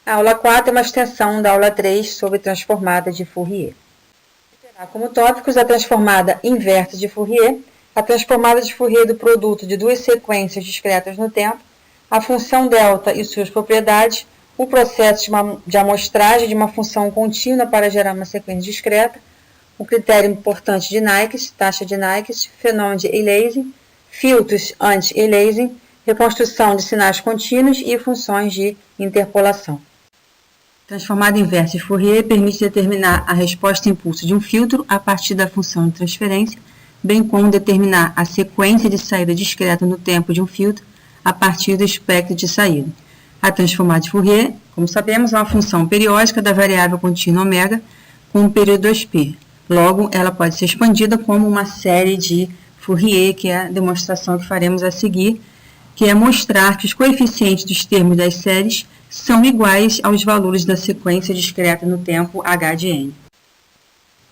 A aula 4 é uma extensão da aula 3 sobre transformada de Fourier. Terá como tópicos a transformada inversa de Fourier, a transformada de Fourier do produto de duas sequências discretas no tempo, a função delta e suas propriedades, o processo de amostragem de uma função contínua para gerar uma sequência discreta, o critério importante de Nyquist, taxa de Nyquist, fenômeno de aliasing, filtros anti-aliasing, reconstrução de sinais contínuos e funções de interpolação. Transformada inversa de Fourier permite determinar a resposta impulso de um filtro a partir da função de transferência, bem como determinar a sequência de saída discreta no tempo de um filtro a partir do espectro de saída. A transformada de Fourier, como sabemos, é uma função periódica da variável contínua ω com um período 2π. Logo, ela pode ser expandida como uma série de Fourier, que é a demonstração que faremos a seguir, que é mostrar que os coeficientes dos termos das séries são iguais aos valores da sequência discreta no tempo h de n.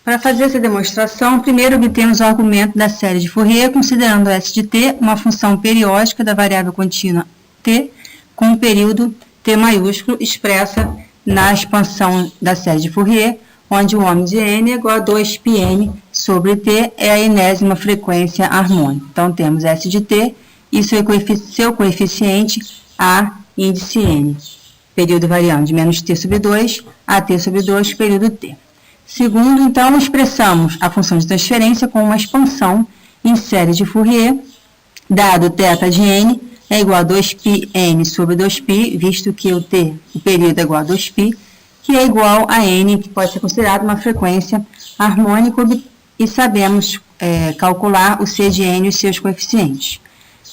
Para fazer essa demonstração, primeiro obtemos o argumento da série de Fourier, considerando S de t uma função periódica da variável contínua t, com um período t maiúsculo, expressa na expansão da série de Fourier, onde o ômega de n é igual a 2πn sobre t, é a enésima frequência harmônica. Então, temos S de t e seu coeficiente a índice n. Período variando de menos t sobre 2 a t sobre 2, período t. Segundo, então, expressamos a função de transferência com uma expansão em série de Fourier, dado θ de n é igual a 2πn sobre 2π, visto que o período é igual a 2π, que é igual a n, que pode ser considerado uma frequência harmônica, e sabemos calcular o c de n e os seus coeficientes.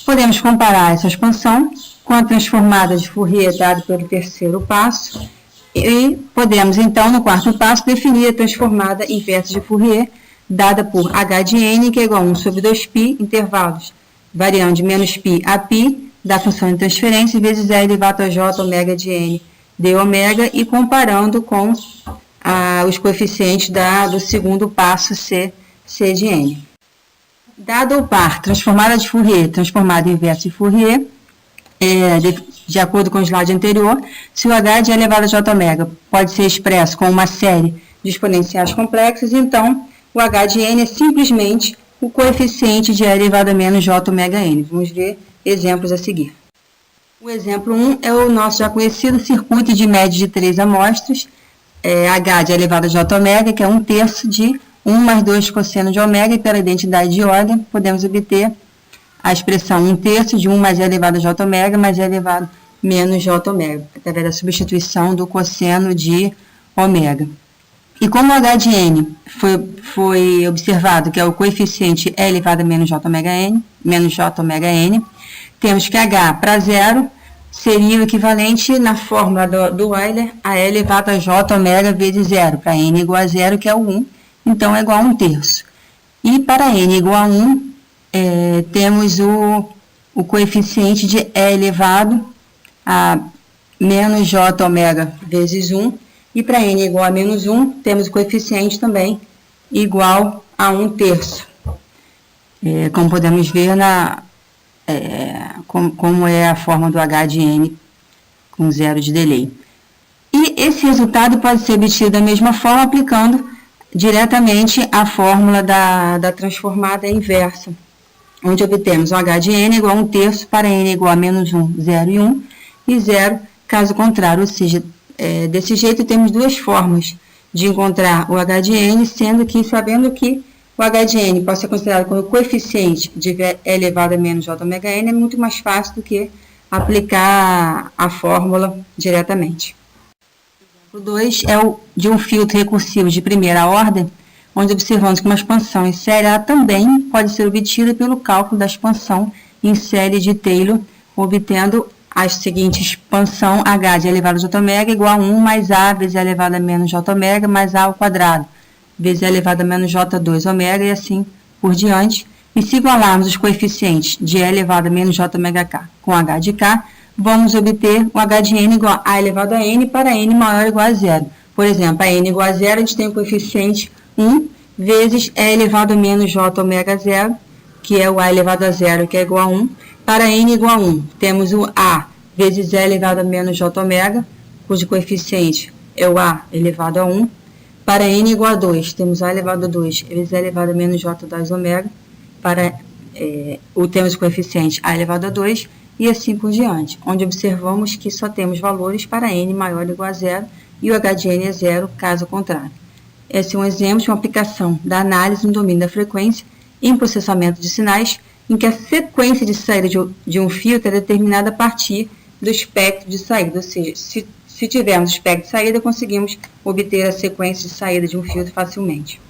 Podemos comparar essa expansão com a transformada de Fourier dada pelo terceiro passo, e podemos, então, no quarto passo, definir a transformada inversa de Fourier, dada por h de n, que é igual a 1 sobre 2π, intervalos variando de menos π a π, da função de transferência, vezes e elevado a j ω de n dω, e comparando com os coeficientes do segundo passo, c de n. Dado o par transformada de Fourier, transformada inversa de Fourier, de acordo com o slide anterior, se o h de elevado a j ω pode ser expresso com uma série de exponenciais complexas, então o h de n é simplesmente o coeficiente de e elevado a menos j ω. Vamos ver exemplos a seguir. O exemplo 1 é o nosso já conhecido circuito de média de 3 amostras, h de elevado a j ω, que é 1/3 de 1 mais 2 cosseno de ω, e pela identidade de ordem, podemos obter a expressão 1/3 de 1 mais e elevado a j ω mais e elevado menos j ω, através da substituição do cosseno de ω. E como o h de n foi observado que é o coeficiente e elevado a menos j ω, temos que h para zero seria o equivalente na fórmula do Euler a e elevado a j ω vezes zero, para n igual a zero, que é o 1, então é igual a 1/3. E para n igual a 1, temos o coeficiente de e elevado a menos j ω vezes 1, e para n igual a menos 1, temos o coeficiente também igual a 1/3. Como podemos ver como é a forma do h de n com zero de delay. E esse resultado pode ser obtido da mesma forma aplicando diretamente a fórmula da transformada inversa, onde obtemos o h de n igual a 1/3 para n igual a menos 1, 0 e 1, e 0 caso contrário, ou seja, desse jeito temos duas formas de encontrar o h de n, sendo que, sabendo que o h de n pode ser considerado como coeficiente de e elevado a menos j ω n, é muito mais fácil do que aplicar a fórmula diretamente. O 2 é o de um filtro recursivo de primeira ordem, onde observamos que uma expansão em série ela também pode ser obtida pelo cálculo da expansão em série de Taylor, obtendo a seguinte expansão h de elevado a j ω igual a 1 mais a vezes e elevado a menos j ω mais a ao quadrado, vezes e elevado a menos j2 ω, e assim por diante. E se igualarmos os coeficientes de e elevado a menos j ω com h de k, vamos obter o h de n igual a elevado a n para n maior ou igual a zero. Por exemplo, a n igual a zero, a gente tem o coeficiente 1 vezes e elevado a menos j ω0, que é o a elevado a zero, que é igual a 1. Para n igual a 1, temos o a vezes e elevado a menos j ω, cujo coeficiente é o A elevado a 1. Para n igual a 2, temos A elevado a 2 vezes A elevado a menos J 2 ômega. Para temos o coeficiente A elevado a 2 e assim por diante, onde observamos que só temos valores para n maior ou igual a 0 e o h de n é 0, caso contrário. Esse é um exemplo de uma aplicação da análise no domínio da frequência em processamento de sinais, em que a sequência de saída de um filtro é determinada a partir do espectro de saída, ou seja, se tivermos o espectro de saída, conseguimos obter a sequência de saída de um filtro facilmente.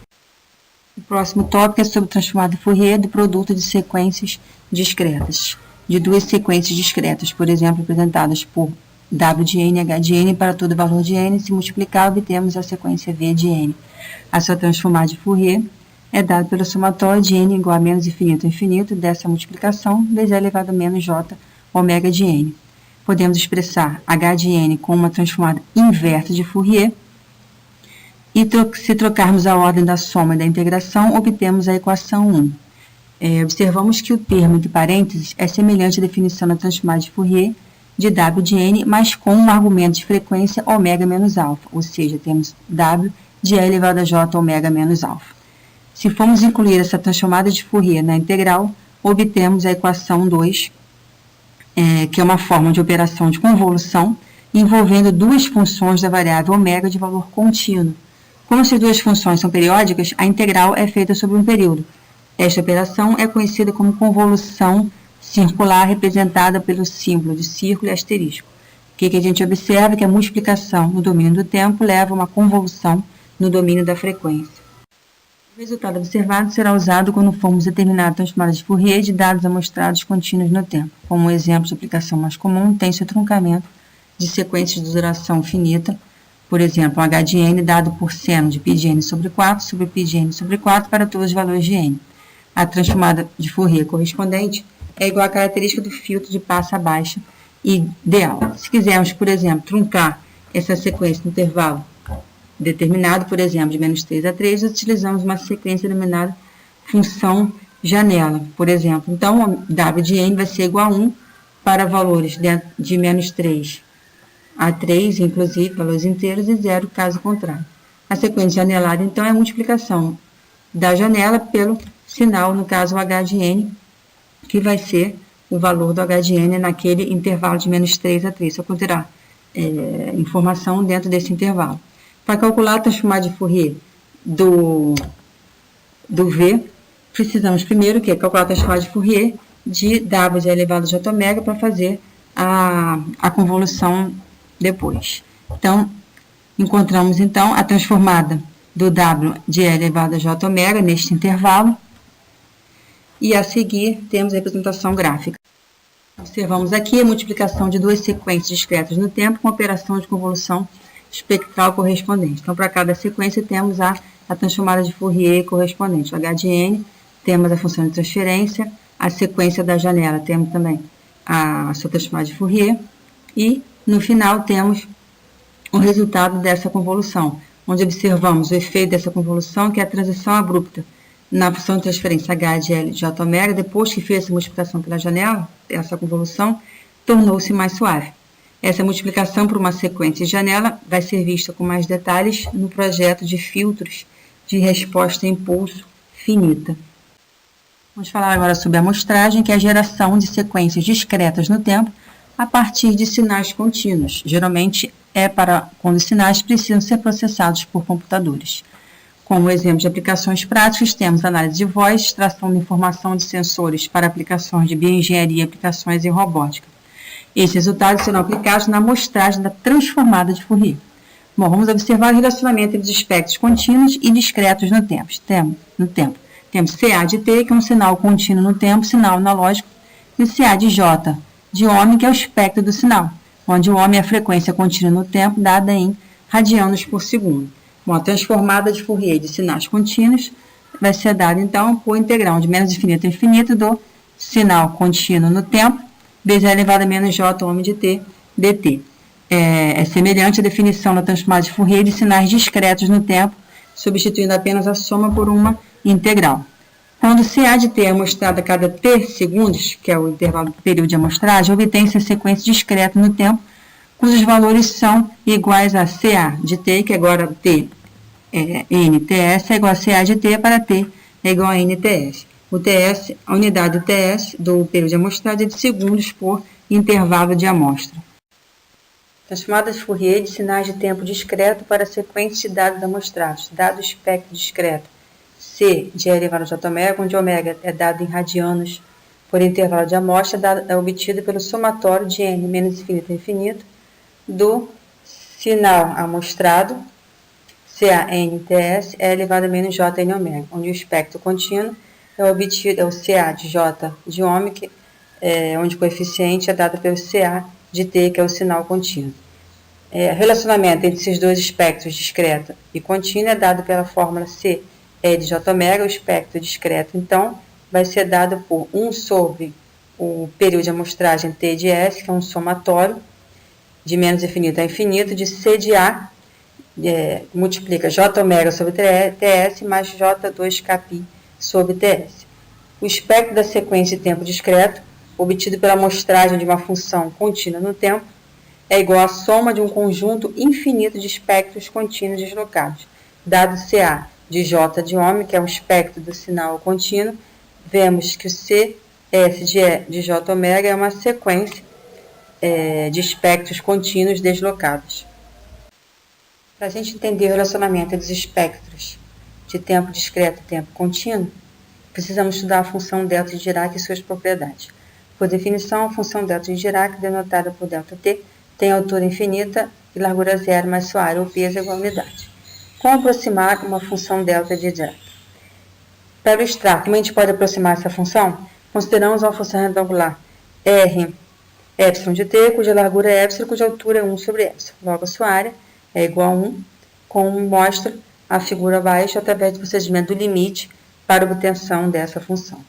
O próximo tópico é sobre transformada Fourier do produto de sequências discretas, de duas sequências discretas, por exemplo, representadas por W de n, H de n para todo valor de n, se multiplicar, obtemos a sequência V de n. A sua transformada de Fourier é dada pelo somatório de n igual a menos infinito a infinito dessa multiplicação, vezes a elevado a menos j ômega de n. Podemos expressar H de n com uma transformada inversa de Fourier, e se trocarmos a ordem da soma e da integração, obtemos a equação 1. Observamos que o termo entre parênteses é semelhante à definição da transformada de Fourier de W de n, mas com um argumento de frequência ômega menos alfa, ou seja, temos W de E elevado a J ômega menos alfa. Se formos incluir essa transformada de Fourier na integral, obtemos a equação 2, que é uma forma de operação de convolução, envolvendo duas funções da variável ômega de valor contínuo. Como essas duas funções são periódicas, a integral é feita sobre um período. Esta operação é conhecida como convolução circular, representada pelo símbolo de círculo e asterisco. O que a gente observa é que a multiplicação no domínio do tempo leva a uma convolução no domínio da frequência. O resultado observado será usado quando formos determinar a transformada de Fourier de dados amostrados contínuos no tempo. Como um exemplo de aplicação mais comum, tem-se o truncamento de sequências de duração finita, por exemplo, um h de n dado por seno de π de n sobre 4 sobre π de n sobre 4 para todos os valores de n. A transformada de Fourier correspondente é igual à característica do filtro de passa baixa ideal. Se quisermos, por exemplo, truncar essa sequência no intervalo determinado, por exemplo, de menos 3 a 3, utilizamos uma sequência denominada função janela, por exemplo. Então, W de n vai ser igual a 1 para valores de menos 3 a 3, inclusive valores inteiros, e 0 caso contrário. A sequência janelada, então, é a multiplicação da janela pelo sinal, no caso, o h de n, que vai ser o valor do h de n naquele intervalo de menos 3 a 3. Só conterá informação dentro desse intervalo. Para calcular a transformada de Fourier do V, precisamos primeiro calcular a transformada de Fourier de W de E elevado a J ômega para fazer a convolução depois. Então, encontramos então a transformada do W de E elevado a J ômega neste intervalo, e a seguir temos a representação gráfica. Observamos aqui a multiplicação de duas sequências discretas no tempo com operação de convolução espectral correspondente. Então, para cada sequência temos a transformada de Fourier correspondente. O h de n, temos a função de transferência, a sequência da janela, temos também a sua transformada de Fourier, e no final temos o resultado dessa convolução, onde observamos o efeito dessa convolução, que é a transição abrupta na função de transferência h de L de J ômega, depois que fez essa multiplicação pela janela, essa convolução tornou-se mais suave. Essa multiplicação por uma sequência de janela vai ser vista com mais detalhes no projeto de filtros de resposta a impulso finita. Vamos falar agora sobre a amostragem, que é a geração de sequências discretas no tempo a partir de sinais contínuos. Geralmente é para quando os sinais precisam ser processados por computadores. Como exemplo de aplicações práticas, temos análise de voz, extração de informação de sensores para aplicações de bioengenharia e aplicações em robótica. Esses resultados serão aplicados na amostragem da transformada de Fourier. Bom, vamos observar o relacionamento entre os espectros contínuos e discretos no tempo. Temos CA de T, que é um sinal contínuo no tempo, sinal analógico, e CA de J, de ohm, que é o espectro do sinal, onde o ohm é a frequência contínua no tempo, dada em radianos por segundo. Bom, a transformada de Fourier de sinais contínuos vai ser dada, então, por integral de menos infinito a infinito do sinal contínuo no tempo, vezes a elevado a menos j ohm de t dt. É semelhante à definição da transformada de Fourier de sinais discretos no tempo, substituindo apenas a soma por uma integral. Quando CA de t é amostrado a cada t segundos, que é o intervalo do período de amostragem, obtém-se a sequência discreta no tempo cujos valores são iguais a CA de T, que agora T é NTS, é igual a CA de T para T é igual a NTS. O TS, a unidade do TS do período de amostragem é de segundos por intervalo de amostra. Transformada de Fourier de sinais de tempo discreto para sequências de dados amostrados. Dado espectro discreto C de E elevado a J ômega, onde ômega é dado em radianos por intervalo de amostra, é obtido pelo somatório de n menos infinito a infinito do sinal amostrado, CA-NTS, é elevado a menos J n ômega, onde o espectro contínuo é obtido, é o CA de J de ômega, onde o coeficiente é dado pelo CA de T, que é o sinal contínuo. Relacionamento entre esses dois espectros discreto e contínuo é dado pela fórmula C E de J ômega. O espectro discreto, então, vai ser dado por 1 sobre o período de amostragem T de S, que é um somatório de menos infinito a infinito de C de A, multiplica J ômega sobre TS mais J2Kπ sobre TS. O espectro da sequência de tempo discreto, obtido pela amostragem de uma função contínua no tempo, é igual à soma de um conjunto infinito de espectros contínuos deslocados. Dado CA de J de ômega, que é o espectro do sinal contínuo, vemos que o CS de J ômega é uma sequência de espectros contínuos deslocados. Para a gente entender o relacionamento entre os espectros de tempo discreto e tempo contínuo, precisamos estudar a função delta de Dirac e suas propriedades. Por definição, a função delta de Dirac, denotada por ΔT, tem altura infinita e largura zero, mas sua área ou peso é igual a unidade. Como aproximar uma função delta de Dirac? Para ilustrar como a gente pode aproximar essa função, consideramos uma função retangular R epsilon de t, cuja largura é epsilon, cuja altura é 1 sobre epsilon. Logo, a sua área é igual a 1, como mostra a figura abaixo, através do procedimento do limite para obtenção dessa função.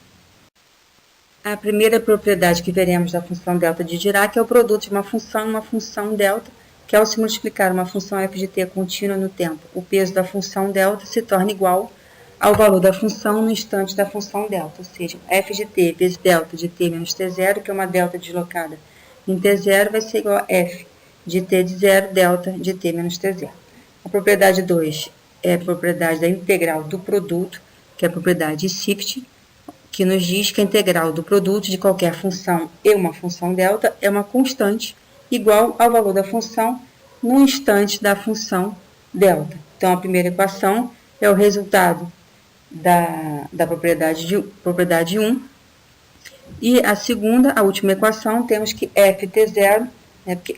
A primeira propriedade que veremos da função delta de Dirac é o produto de uma função delta, que ao se multiplicar uma função f de t contínua no tempo, o peso da função delta se torna igual ao valor da função no instante da função delta, ou seja, f de t vezes delta de t menos t0, que é uma delta deslocada em t0, vai ser igual a f de t de 0, delta de t menos t0. A propriedade 2 é a propriedade da integral do produto, que é a propriedade de Sifft, que nos diz que a integral do produto de qualquer função e uma função delta é uma constante igual ao valor da função no instante da função delta. Então, a primeira equação é o resultado da propriedade 1. E a segunda, a última equação, temos que f t0,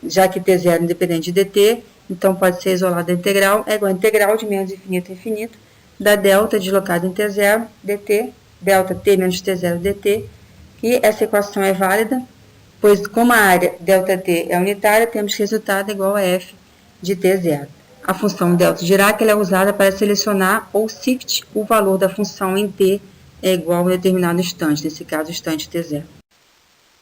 já que t0 é independente de dt, então pode ser isolada a integral, é igual a integral de menos infinito a infinito da delta deslocada em t0 dt, delta t menos t0 dt, e essa equação é válida, pois como a área ΔT é unitária, temos que o resultado é igual a f de t0. A função delta de Dirac é usada para selecionar ou Sifft o valor da função em t é igual a um determinado instante, nesse caso o instante t0.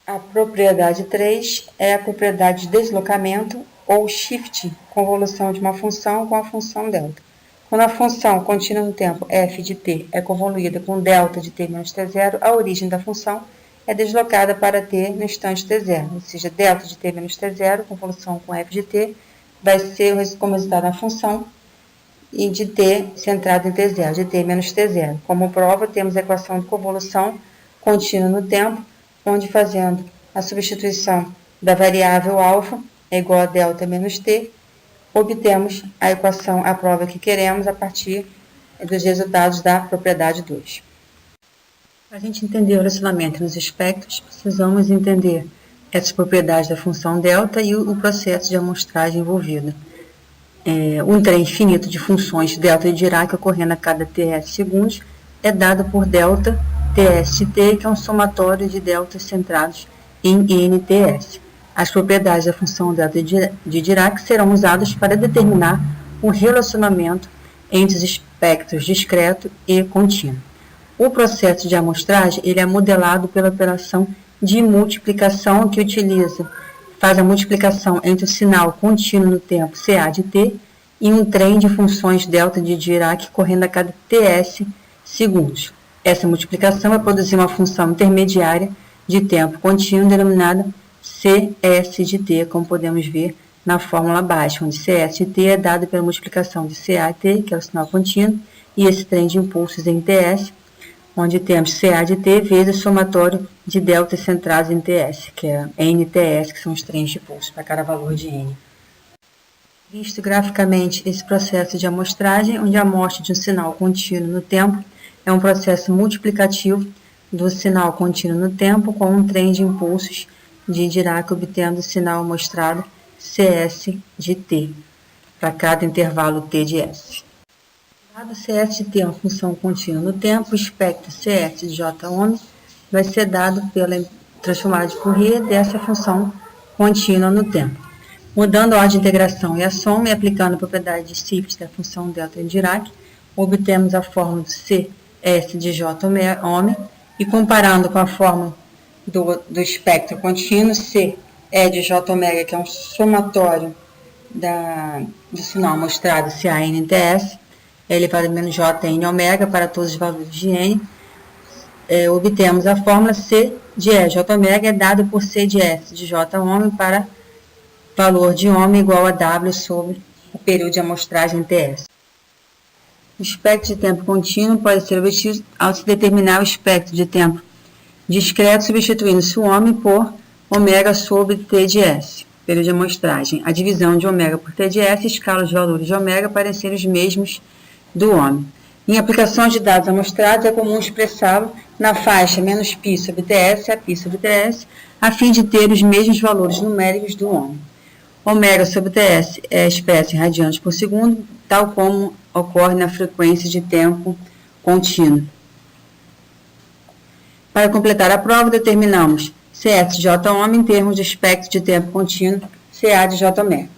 A propriedade 3 é a propriedade de deslocamento ou shift, convolução de uma função com a função delta. Quando a função contínua no tempo f de t é convoluída com delta de t menos t0, a origem da função é deslocada para t no instante t0, ou seja, delta de t menos t0, convolução com f de t, vai ser como resultado a função e de t centrado em t0, de t menos t0. Como prova, temos a equação de convolução contínua no tempo, onde fazendo a substituição da variável alfa é igual a delta menos t, obtemos a equação, a prova que queremos a partir dos resultados da propriedade 2. Para a gente entender o relacionamento nos espectros, precisamos entender essas propriedades da função delta e o processo de amostragem envolvido. Um trem infinito de funções delta de Dirac ocorrendo a cada ts segundos é dado por delta ts de t, que é um somatório de deltas centrados em nts. As propriedades da função delta de Dirac serão usadas para determinar o relacionamento entre os espectros discreto e contínuo. O processo de amostragem ele é modelado pela operação de multiplicação, que faz a multiplicação entre o sinal contínuo no tempo CA de t e um trem de funções delta de Dirac correndo a cada ts segundos. Essa multiplicação vai produzir uma função intermediária de tempo contínuo denominada CS de t, como podemos ver na fórmula básica, onde CS de T é dado pela multiplicação de CA e T, que é o sinal contínuo, e esse trem de impulsos em TS, onde temos CA de T vezes o somatório de deltas centrados em TS, que é NTS, que são os trens de impulso para cada valor de N. Visto graficamente esse processo de amostragem, onde a amostra de um sinal contínuo no tempo é um processo multiplicativo do sinal contínuo no tempo com um trem de impulsos de Dirac obtendo o sinal amostrado CS de T, para cada intervalo T de S. Dado CS de T é uma função contínua no tempo, o espectro CS de J ômega vai ser dado pela transformada de Fourier dessa função contínua no tempo. Mudando a ordem de integração e a soma e aplicando a propriedade de Stieltjes da função delta de Dirac, obtemos a fórmula do CS de J ômega e comparando com a fórmula do espectro contínuo, C é de J ômega, que é um somatório do sinal mostrado CA N TS, é elevado a menos J N ômega para todos os valores de N. Obtemos a fórmula C de E J ômega é dado por C de S de J ômega para valor de ômega igual a W sobre o período de amostragem TS. O espectro de tempo contínuo pode ser obtido ao se determinar o espectro de tempo discreto, substituindo-se o ômega por ômega sobre T de S, período de amostragem. A divisão de ômega por T de S escala os valores de ômega para serem os mesmos do ômega. Em aplicações de dados amostrados, é comum expressá-lo na faixa menos π sobre TS a π sobre TS, a fim de ter os mesmos valores numéricos do ômega. Ômega sobre TS é expresso em radianos por segundo, tal como ocorre na frequência de tempo contínuo. Para completar a prova, determinamos CS de J ômega em termos de espectro de tempo contínuo CA de J ômega.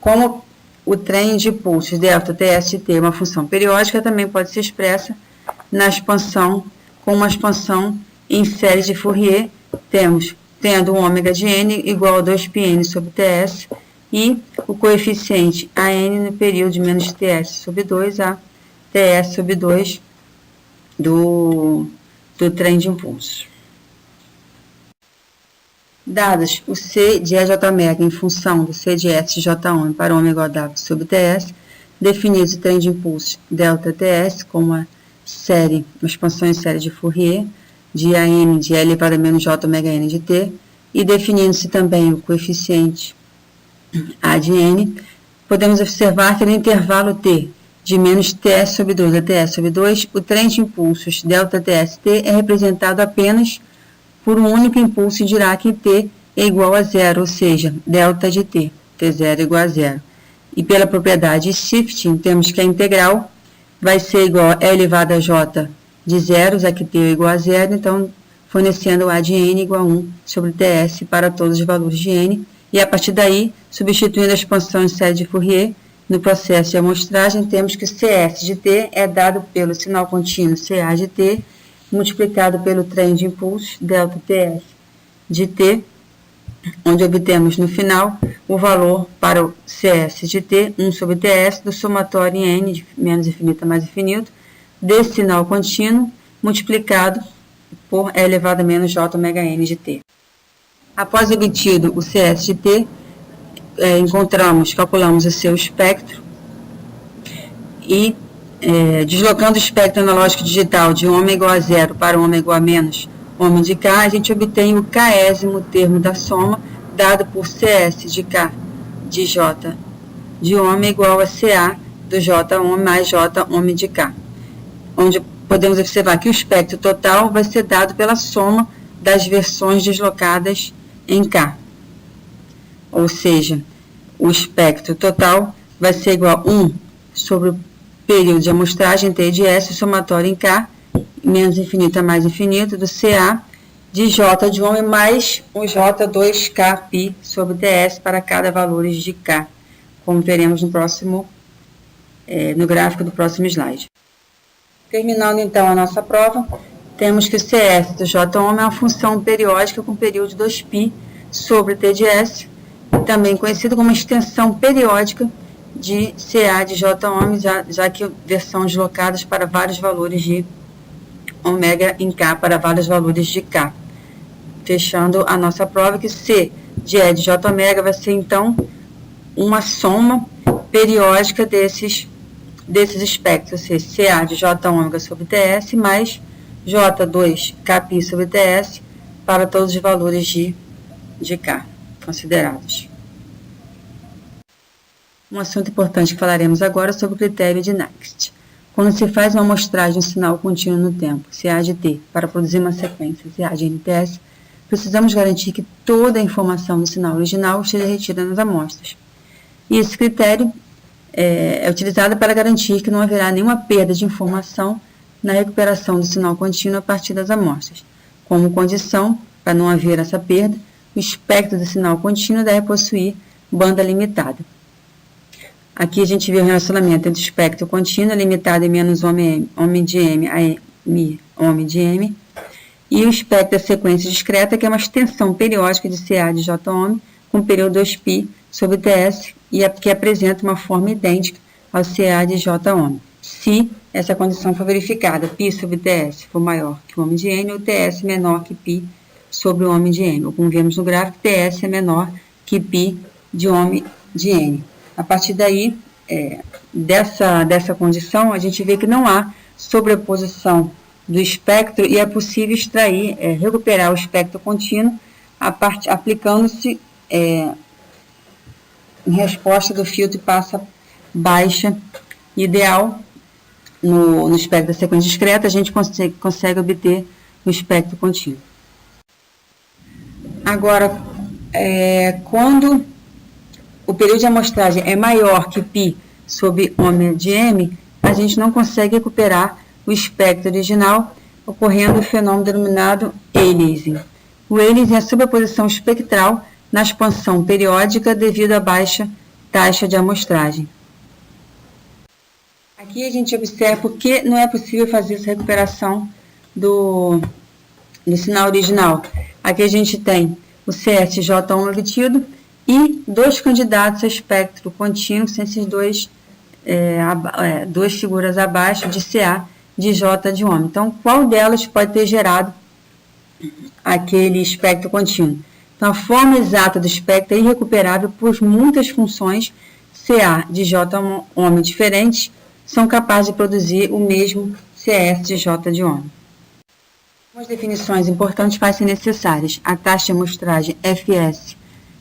Como o trem de impulsos delta TS de T é uma função periódica, também pode ser expressa na expansão com uma expansão em série de Fourier, tendo o ômega de N igual a 2πn sobre TS e o coeficiente AN no período de menos TS sobre 2 a TS sobre 2 do trem de impulso. Dados o C de EJ ômega em função do C de S de J ômega para ômega igual a W sobre TS, definidos o trem de impulso delta TS com uma expansão em série de Fourier, de AN de E elevado a menos J ômega N de T, e definindo-se também o coeficiente A de N, podemos observar que no intervalo T de menos TS sobre 2 a TS sobre 2, o trem de impulsos delta TST é representado apenas por um único impulso em Dirac em T é igual a zero, ou seja, delta de T, T0 igual a zero. E pela propriedade shifting, temos que a integral vai ser igual a E elevado a J de zero, já que T é igual a zero, então fornecendo o A de N igual a 1 sobre TS para todos os valores de N, e a partir daí, substituindo a expansão em série de Fourier, no processo de amostragem, temos que CS de T é dado pelo sinal contínuo CA de T, multiplicado pelo trem de impulsos delta TS de T, onde obtemos no final o valor para o CS de T, 1 sobre TS, do somatório em N, de menos infinito a mais infinito, desse sinal contínuo, multiplicado por E elevado a menos J ômega N de T. Após obtido o CS de T, calculamos o seu espectro e deslocando o espectro analógico digital de ômega igual a zero para ômega igual a menos ômega de K, a gente obtém o késimo termo da soma dado por CS de K de J de ômega igual a CA do J ômega mais J ômega de K, onde podemos observar que o espectro total vai ser dado pela soma das versões deslocadas em K. Ou seja, o espectro total vai ser igual a 1 sobre o período de amostragem T de S, somatório em K, menos infinito a mais infinito, do CA de J de ômega mais o J2K π sobre TS para cada valor de K, como veremos no gráfico do próximo slide. Terminando então a nossa prova, temos que o CS do J ômega é uma função periódica com período de 2π sobre T de S, também conhecido como extensão periódica de CA de J ômega, já que versões deslocadas para vários valores de ômega em K para vários valores de K. Fechando a nossa prova, que C de E de J ômega vai ser então uma soma periódica desses espectros, ou seja, CA de J ômega sobre TS mais J2 Kπ sobre TS para todos os valores de K considerados. Um assunto importante que falaremos agora é sobre o critério de Nyquist. Quando se faz uma amostragem de sinal contínuo no tempo, CA de T, para produzir uma sequência CA de NTS, precisamos garantir que toda a informação do sinal original esteja retida nas amostras. E esse critério é utilizado para garantir que não haverá nenhuma perda de informação na recuperação do sinal contínuo a partir das amostras. Como condição, para não haver essa perda, o espectro do sinal contínuo deve possuir banda limitada. Aqui a gente vê o relacionamento entre o espectro contínuo, limitado em menos ômega de M a mi ômega de M, e o espectro da sequência discreta, que é uma extensão periódica de CA de J ômega com período 2π sobre TS, e que apresenta uma forma idêntica ao CA de J ômega. Se essa condição for verificada, π sobre TS for maior que o ômega de N, ou TS menor que π sobre o ômega de N, ou como vemos no gráfico, TS é menor que π de ômega de N. A partir daí, dessa condição, a gente vê que não há sobreposição do espectro e é possível extrair, recuperar o espectro contínuo aplicando-se em resposta do filtro passa baixa ideal. No espectro da sequência discreta, a gente consegue obter o espectro contínuo. Agora, quando o período de amostragem é maior que π sobre ômega de M, a gente não consegue recuperar o espectro original, ocorrendo o fenômeno denominado aliasing. O aliasing é a sobreposição espectral na expansão periódica devido à baixa taxa de amostragem. Aqui a gente observa porque não é possível fazer essa recuperação do sinal original. Aqui a gente tem o CSJ obtido e dois candidatos a espectro contínuo, sem esses duas figuras abaixo de CA de J de ômega. Então, qual delas pode ter gerado aquele espectro contínuo? Então, a forma exata do espectro é irrecuperável, pois muitas funções CA de J ômega diferentes são capazes de produzir o mesmo CS de J de ômega. Algumas definições importantes fazem necessárias. A taxa de amostragem Fs,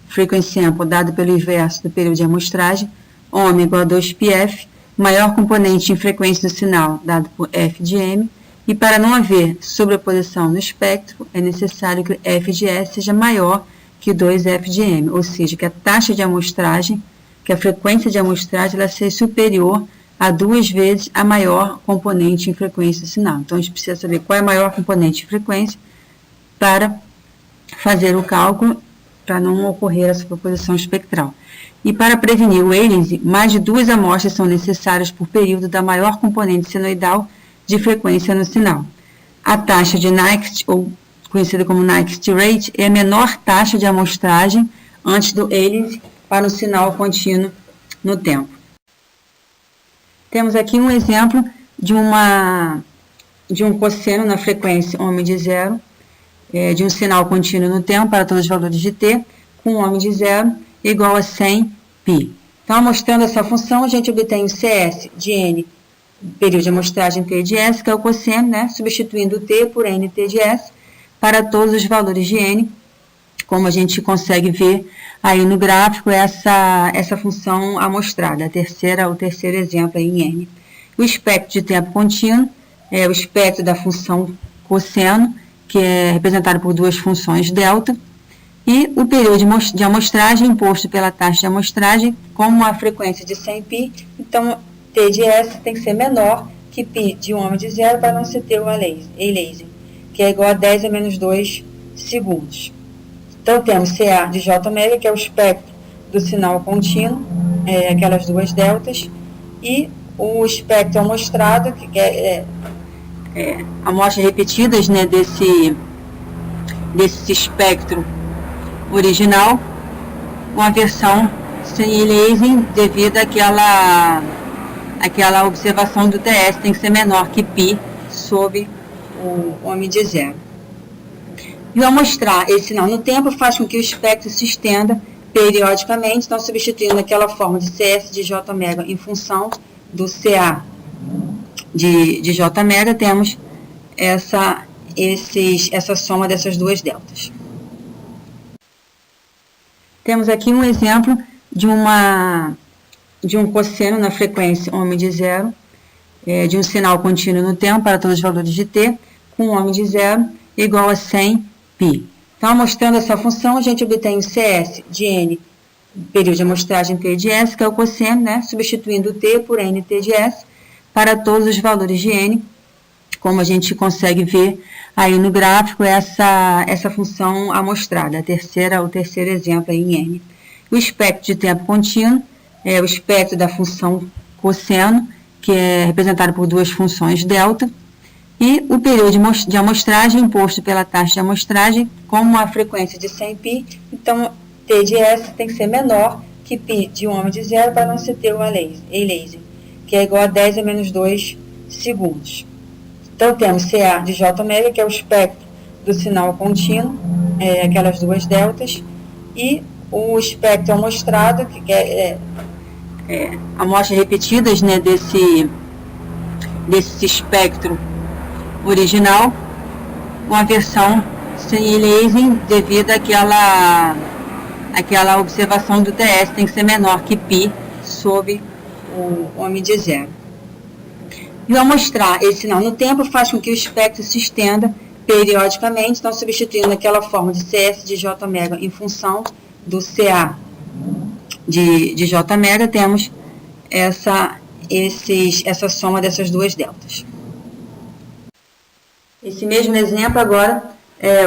frequency sample, dado pelo inverso do período de amostragem, ômega igual a 2πf, maior componente em frequência do sinal, dado por f de m, e para não haver sobreposição no espectro, é necessário que f de s seja maior que 2f de m, ou seja, que a taxa de amostragem, que a frequência de amostragem, ela seja superior a 2 vezes a maior componente em frequência do sinal. Então, a gente precisa saber qual é a maior componente em frequência para fazer o cálculo, para não ocorrer a sobreposição espectral. E para prevenir o aliasing, mais de 2 amostras são necessárias por período da maior componente senoidal de frequência no sinal. A taxa de Nyquist, ou conhecida como Nyquist rate, é a menor taxa de amostragem antes do aliasing para o sinal contínuo no tempo. Temos aqui um exemplo de um cosseno na frequência ômega de zero, de um sinal contínuo no tempo para todos os valores de t, com ômega de zero igual a 100π. Então, mostrando essa função, a gente obtém o CS de n, período de amostragem t de s, que é o cosseno, né, substituindo o t por nt de s, para todos os valores de n, como a gente consegue ver aí no gráfico, essa função amostrada, o terceiro exemplo aí em n. O espectro de tempo contínuo é o espectro da função cosseno, que é representado por duas funções delta, e o período de amostragem imposto pela taxa de amostragem, como a frequência de 100π, então t de s tem que ser menor que π de ômega de zero para não se ter o aliasing, que é igual a 10 a menos 2 segundos. Então, temos CA de J ômega, que é o espectro do sinal contínuo, aquelas duas deltas, e o espectro amostrado, que é amostras repetidas, né, desse espectro original, uma versão sem aliasing devido àquela observação do TS tem que ser menor que π sobre o ômega de zero. E ao mostrar esse sinal no tempo, faz com que o espectro se estenda periodicamente, então substituindo aquela forma de CS de J ômega em função do CA de J ômega, temos essa soma dessas duas deltas. Temos aqui um exemplo de um cosseno na frequência ω de zero, de um sinal contínuo no tempo para todos os valores de t, com ω de zero igual a 100 π. Então, mostrando essa função, a gente obtém o CS de n, período de amostragem t de s, que é o cosseno, né? Substituindo t por nt de s para todos os valores de n, como a gente consegue ver aí no gráfico, essa função amostrada, o terceiro exemplo aí em n. O espectro de tempo contínuo é o espectro da função cosseno, que é representado por duas funções delta, e o período de amostragem imposto pela taxa de amostragem, como a frequência de 100 π, então t de s tem que ser menor que π de ω de zero para não se ter o A-laser, que é igual a 10 a menos 2 segundos. Então, temos CA de J ômega, que é o espectro do sinal contínuo, aquelas duas deltas, e o espectro amostrado, que é amostras repetidas, né, desse espectro original, uma versão sem lasing devido àquela observação do TS, tem que ser menor que π sobre o ω de zero. E o amostrar esse sinal no tempo faz com que o espectro se estenda periodicamente, então substituindo aquela forma de CS de J ômega em função do CA de J ômega, temos essa soma dessas duas deltas. Esse mesmo exemplo agora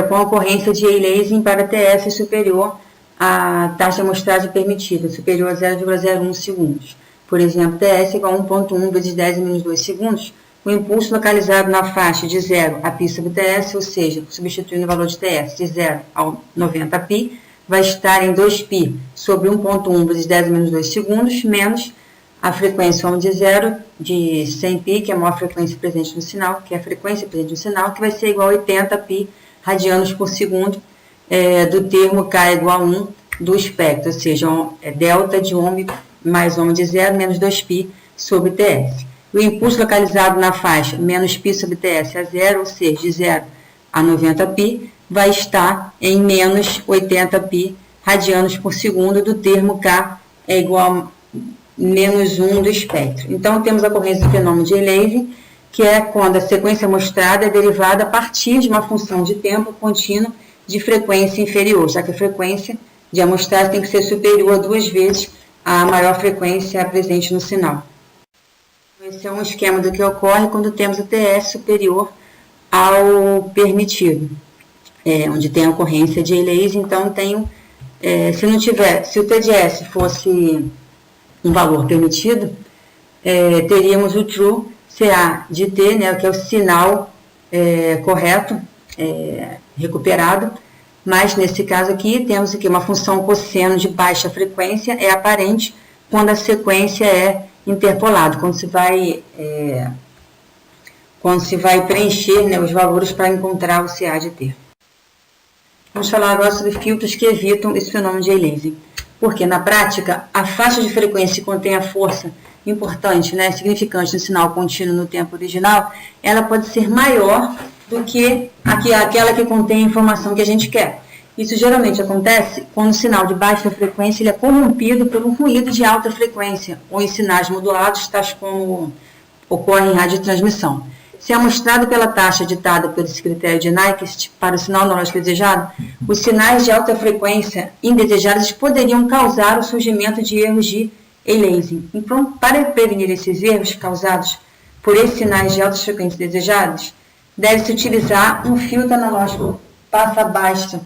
com a ocorrência de A-lasing para TS superior à taxa de amostragem permitida, superior a 0,01 segundos. Por exemplo, TS igual a 1.1 vezes 10 a menos 2 segundos, o impulso localizado na faixa de 0 a π sobre TS, ou seja, substituindo o valor de TS de 0 a 90 π, vai estar em 2π sobre 1.1 vezes 10 a menos 2 segundos, menos a frequência ω de zero de 100 π, que é a maior frequência presente no sinal, que é a frequência presente no sinal, que vai ser igual a 80 π radianos por segundo do termo K igual a 1 do espectro, ou seja, delta de ω mais ω de zero menos 2π sobre TS. O impulso localizado na faixa menos π sobre TS a zero, ou seja, de 0 a 90 π, vai estar em menos 80 π radianos por segundo do termo K é igual a menos 1 do espectro. Então, temos a ocorrência do fenômeno de A-lasing, que é quando a sequência mostrada é derivada a partir de uma função de tempo contínuo de frequência inferior, já que a frequência de amostragem tem que ser superior a 2 vezes a maior frequência presente no sinal. Esse é um esquema do que ocorre quando temos o TS superior ao permitido, onde tem a ocorrência de A-lasing. Então, se o TDS fosse um valor permitido, teríamos o true CA de T, né, que é o sinal correto, recuperado, mas nesse caso aqui temos aqui uma função cosseno de baixa frequência, é aparente quando a sequência é interpolada, quando se vai preencher, né, os valores para encontrar o CA de T. Vamos falar agora sobre filtros que evitam esse fenômeno de A-lasing. Porque, na prática, a faixa de frequência que contém a força importante, né, significante no sinal contínuo no tempo original, ela pode ser maior do que aquela que contém a informação que a gente quer. Isso geralmente acontece quando o sinal de baixa frequência ele é corrompido por um ruído de alta frequência, ou em sinais modulados, tais como ocorre em radiotransmissão. Se amostrado pela taxa ditada pelo critério de Nyquist para o sinal analógico desejado, os sinais de alta frequência indesejados poderiam causar o surgimento de erros de A-lasing. Então, para prevenir esses erros causados por esses sinais de altas frequências desejados, deve-se utilizar um filtro analógico passa-baixa,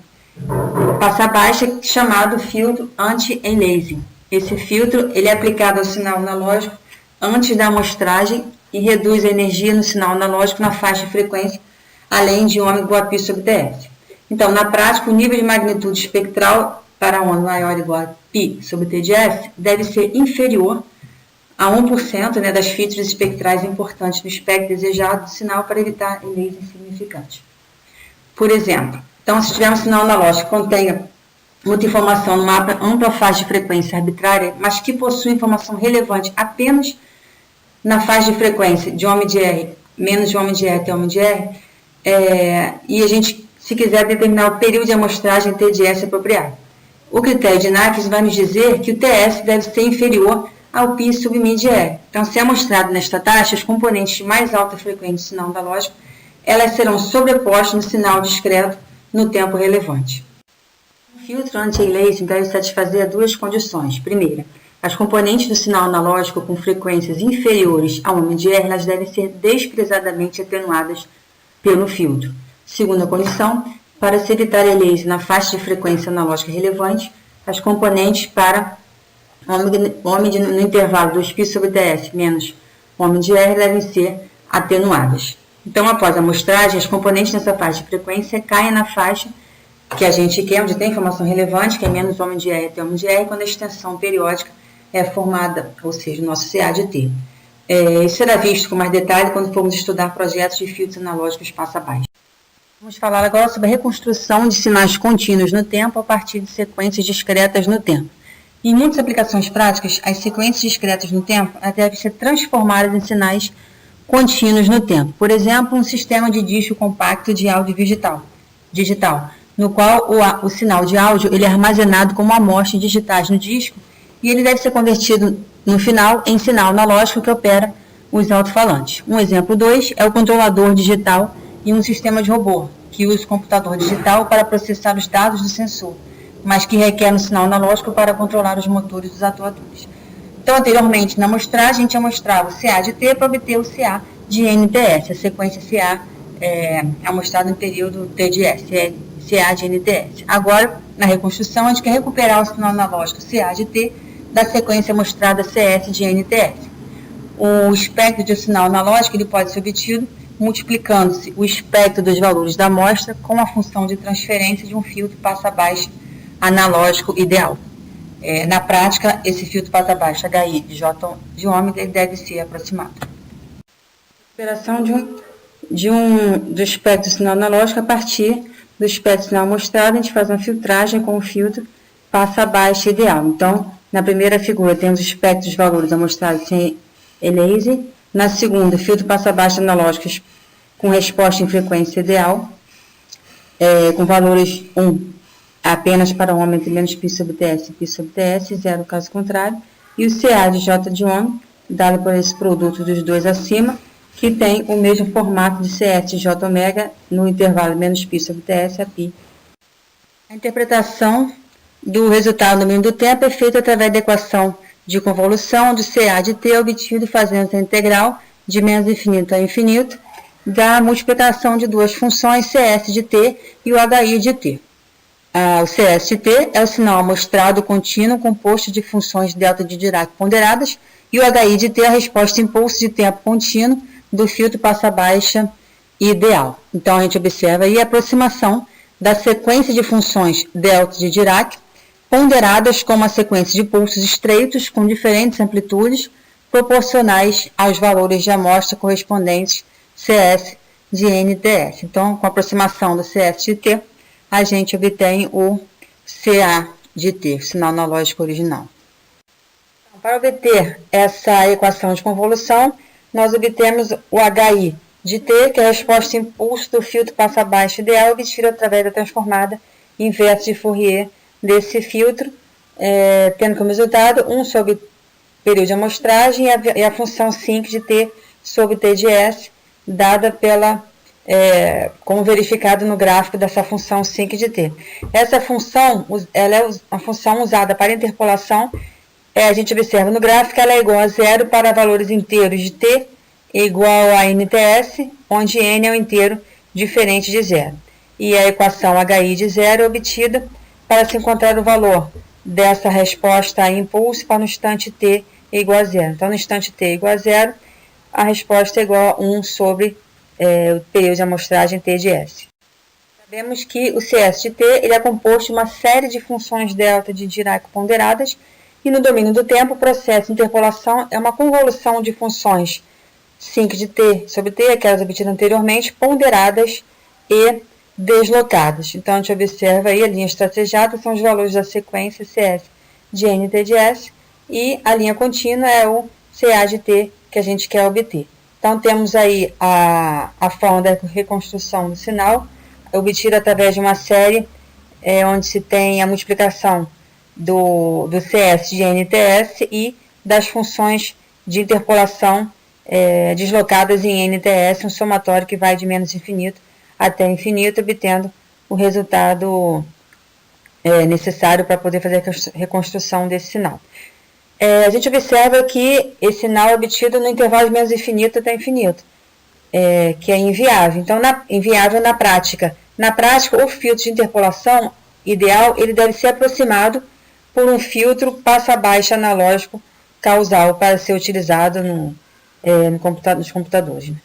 chamado filtro anti-A-lasing. Esse filtro ele é aplicado ao sinal analógico antes da amostragem e reduz a energia no sinal analógico na faixa de frequência, além de ω igual a π sobre TS. Então, na prática, o nível de magnitude espectral para ω maior ou igual a π sobre T de S deve ser inferior a 1%, né, das features espectrais importantes no espectro desejado do sinal para evitar A-lasing significante. Por exemplo, então, se tiver um sinal analógico que contenha muita informação numa ampla faixa de frequência arbitrária, mas que possui informação relevante apenas na faixa de frequência de ômega de R, menos de ômega de R até ômega de R, e a gente, se quiser determinar o período de amostragem TDS apropriado. O critério de Naques vai nos dizer que o TS deve ser inferior ao π sub min de R. Então, se amostrado nesta taxa, os componentes de mais alta frequência do sinal analógico, elas serão sobrepostas no sinal discreto no tempo relevante. O filtro anti-aliasing deve satisfazer duas condições. Primeira, as componentes do sinal analógico com frequências inferiores a 1 de R, elas devem ser desprezadamente atenuadas pelo filtro. Segunda condição, para se evitar aliasing na faixa de frequência analógica relevante, as componentes para ômega no intervalo 2π sobre TS menos ômega de R devem ser atenuadas. Então, após a amostragem, as componentes nessa faixa de frequência caem na faixa que a gente quer, onde tem informação relevante, que é menos ômega de R até ômega de R, quando a extensão periódica é formada, ou seja, o nosso CA de T. Isso será visto com mais detalhe quando formos estudar projetos de filtros analógicos espaço abaixo. Vamos falar agora sobre a reconstrução de sinais contínuos no tempo a partir de sequências discretas no tempo. Em muitas aplicações práticas, as sequências discretas no tempo devem ser transformadas em sinais contínuos no tempo. Por exemplo, um sistema de disco compacto de áudio digital, no qual o sinal de áudio ele é armazenado como amostras digitais no disco e ele deve ser convertido no final em sinal analógico que opera os alto-falantes. Um exemplo 2 é o controlador digital e um sistema de robô, que usa o computador digital para processar os dados do sensor, mas que requer um sinal analógico para controlar os motores dos atuadores. Então, anteriormente, na amostragem, a gente amostrava o CA de T para obter o CA de NTS. A sequência CA é amostrada no período TDS, é CA de NTS. Agora, na reconstrução, a gente quer recuperar o sinal analógico CA de T da sequência amostrada CS de NTS. O espectro de sinal analógico ele pode ser obtido multiplicando-se o espectro dos valores da amostra com a função de transferência de um filtro passa-baixa analógico ideal. Na prática, esse filtro passa-baixa HI de J de ômega deve ser aproximado. Recuperação do espectro do sinal analógico a partir do espectro do sinal mostrado, a gente faz uma filtragem com o filtro passa-baixa ideal. Então, na primeira figura, temos o espectro dos valores amostrados sem aliasing. Na segunda, filtro passa-baixa analógicos com resposta em frequência ideal, com valores 1 apenas para ômega menos π sobre TS e π sobre TS, zero caso contrário, e o CA de J de ômega, dado por esse produto dos dois acima, que tem o mesmo formato de CS de J ômega no intervalo menos π sobre TS a π. A interpretação do resultado no mínimo do tempo é feita através da equação de convolução do CA de T obtido fazendo a integral de menos infinito a infinito da multiplicação de duas funções CS de T e o HI de T. O CS de T é o sinal amostrado contínuo composto de funções delta de Dirac ponderadas e o HI de T é a resposta impulso de tempo contínuo do filtro passa-baixa ideal. Então, a gente observa aí a aproximação da sequência de funções delta de Dirac ponderadas com uma sequência de pulsos estreitos com diferentes amplitudes proporcionais aos valores de amostra correspondentes CS de NTS. Então, com a aproximação do CS de T, a gente obtém o CA de T, sinal analógico original. Então, para obter essa equação de convolução, nós obtemos o HI de T, que é a resposta impulso do filtro passa-baixa ideal, obtido através da transformada inversa de Fourier desse filtro, tendo como resultado 1 sobre período de amostragem e a função sinc de T sobre T de S, dada como verificado no gráfico dessa função sinc de T. Essa função ela é uma função usada para interpolação. A gente observa no gráfico, ela é igual a zero para valores inteiros de T igual a NTS, onde N é um inteiro diferente de zero. E a equação HI de zero é obtida para se encontrar o valor dessa resposta a impulso para no instante T igual a zero. Então, no instante T igual a zero, a resposta é igual a 1 sobre o período de amostragem T de S. Sabemos que o CS de T ele é composto de uma série de funções delta de Dirac ponderadas e no domínio do tempo o processo de interpolação é uma convolução de funções sinc de T sobre T, aquelas obtidas anteriormente, ponderadas e deslocadas. Então, a gente observa aí a linha estrategada, são os valores da sequência CS de N T de S, e a linha contínua é o CA de T que a gente quer obter. Então, temos aí a forma da reconstrução do sinal, obtida através de uma série onde se tem a multiplicação do CS de NTS e das funções de interpolação deslocadas em NTS, um somatório que vai de menos infinito até infinito, obtendo o resultado necessário para poder fazer a reconstrução desse sinal. A gente observa que esse sinal é obtido no intervalo de menos infinito até infinito, que é inviável. Então, inviável na prática. Na prática, o filtro de interpolação ideal ele deve ser aproximado por um filtro passa-baixa analógico causal para ser utilizado nos computadores. Né?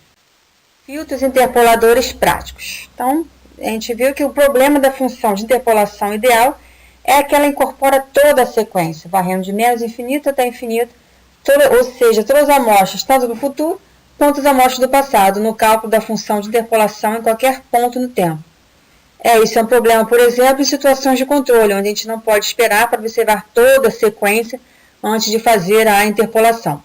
Filtros interpoladores práticos. Então, a gente viu que o problema da função de interpolação ideal é que ela incorpora toda a sequência, varrendo de menos infinito até infinito, ou seja, todas as amostras, tanto do futuro quanto as amostras do passado, no cálculo da função de interpolação em qualquer ponto no tempo. Isso é um problema, por exemplo, em situações de controle, onde a gente não pode esperar para observar toda a sequência antes de fazer a interpolação.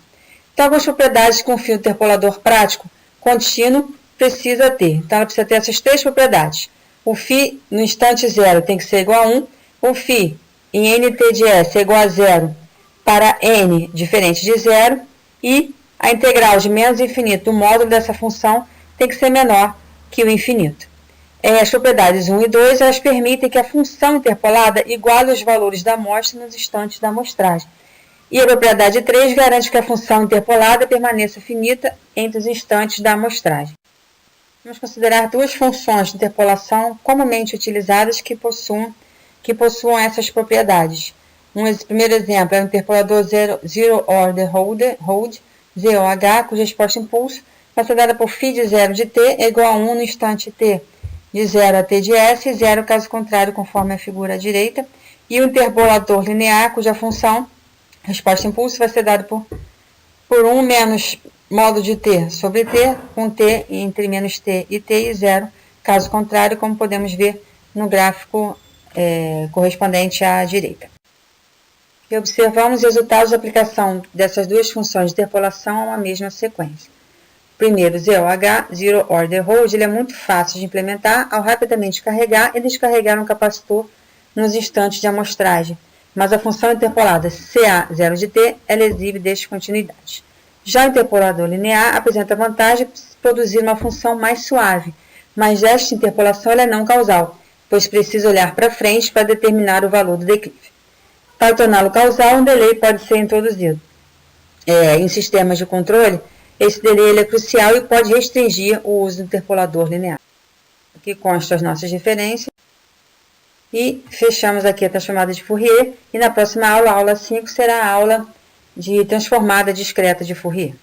Então, algumas propriedades que um filtro interpolador prático contínuo precisa ter. Então, ela precisa ter essas três propriedades. O φ no instante zero tem que ser igual a 1, o φ em nt de s é igual a zero para n diferente de zero, e a integral de menos infinito do módulo dessa função tem que ser menor que o infinito. As propriedades 1 e 2 elas permitem que a função interpolada iguale os valores da amostra nos instantes da amostragem. E a propriedade 3 garante que a função interpolada permaneça finita entre os instantes da amostragem. Vamos considerar duas funções de interpolação comumente utilizadas que possuam essas propriedades. Primeiro exemplo é o interpolador Zero Order Hold, ZOH, cuja resposta impulso vai ser dada por φ de 0 de t é igual a 1 no instante t de 0 a t de s, e 0 caso contrário, conforme a figura à direita. E o interpolador linear, cuja função resposta impulso vai ser dada por 1 menos módulo de t sobre t, com t entre menos t e t, e 0 caso contrário, como podemos ver no gráfico correspondente à direita. E observamos os resultados da aplicação dessas duas funções de interpolação a uma mesma sequência. Primeiro, ZOH, Zero Order Hold, ele é muito fácil de implementar ao rapidamente carregar e descarregar um capacitor nos instantes de amostragem, mas a função interpolada CA0 de t ela exibe descontinuidades. Já o interpolador linear apresenta a vantagem de produzir uma função mais suave, mas esta interpolação ela é não causal, pois precisa olhar para frente para determinar o valor do declive. Para torná-lo causal, um delay pode ser introduzido. Em sistemas de controle, esse delay é crucial e pode restringir o uso do interpolador linear. Aqui constam as nossas referências. E fechamos aqui a transformada de Fourier. E na próxima aula, a aula 5, será a aula de transformada discreta de Fourier.